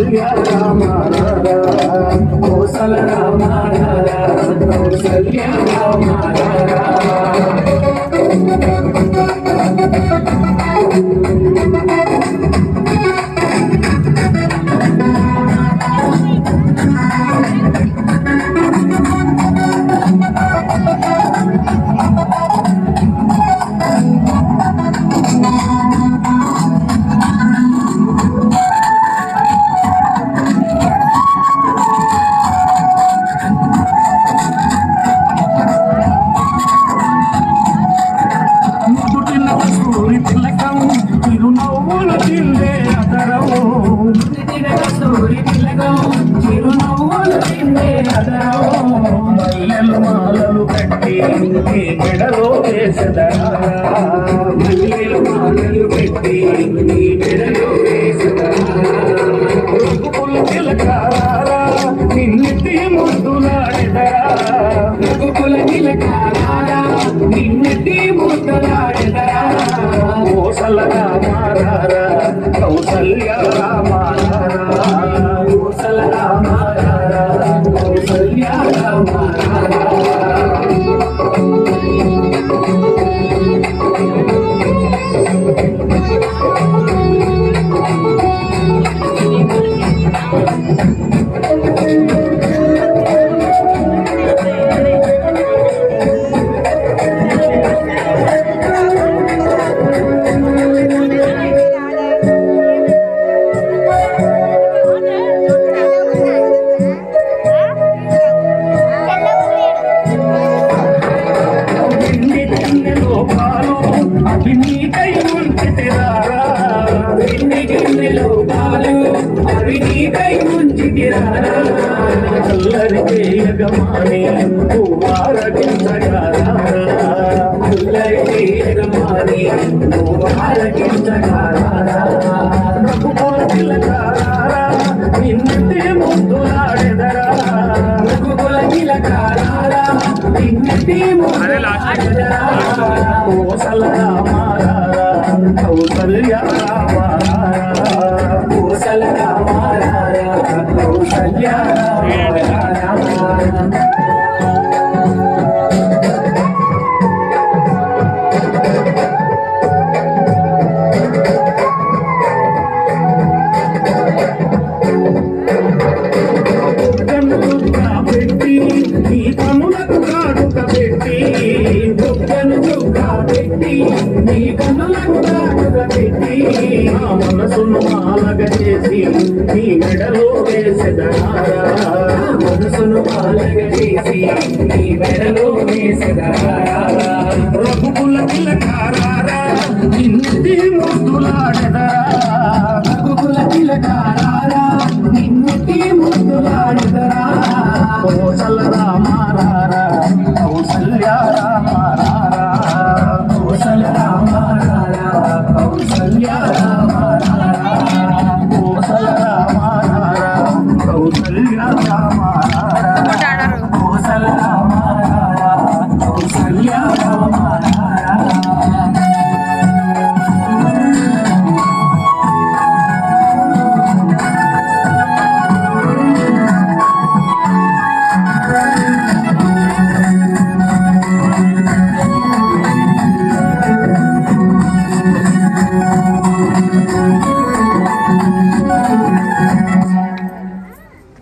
కౌసల్య రామ కోసల రామ కౌసల్య రామ మల్లెలు మాలలు కట్టి మెడలో వేసదరా మల్లెలు మాలలు పెట్టి మెడలో వేసదరా చిలకారా నిన్నెత్తి ముద్దులాడెదరా చిలకారా నిన్నెత్తి ముద్దులాడెదరా కోసల రామారా కౌసల్య రామారా కోసల రామారా కౌసల్య రామారా అల్లరి చేయగమాని వారగించగారా అల్లరి చేయగమాని వారగించగారా రఘుకుల తిలకారా నిన్నెత్తి ముద్దులాడెదరా రఘుకుల తిలకారా నిన్నెత్తి ముద్దులాడెదరా కోసల రామారా కౌసల్య రామారా కోసల రామారా కౌసల్య పెట్టి నీ కనులకు కాటుక పెట్టి బొక్కను చుక్క పెట్టి నీ కనులకు కాటుక పెట్టి నా మనసును మాలగ చేసి నీ మెడలో వేసెదరా మనసును మాలగ చేసి నీ మెడలో వేసెదరా రఘుకుల తిలకారా నిన్నెత్తి ముద్దులాడెదరా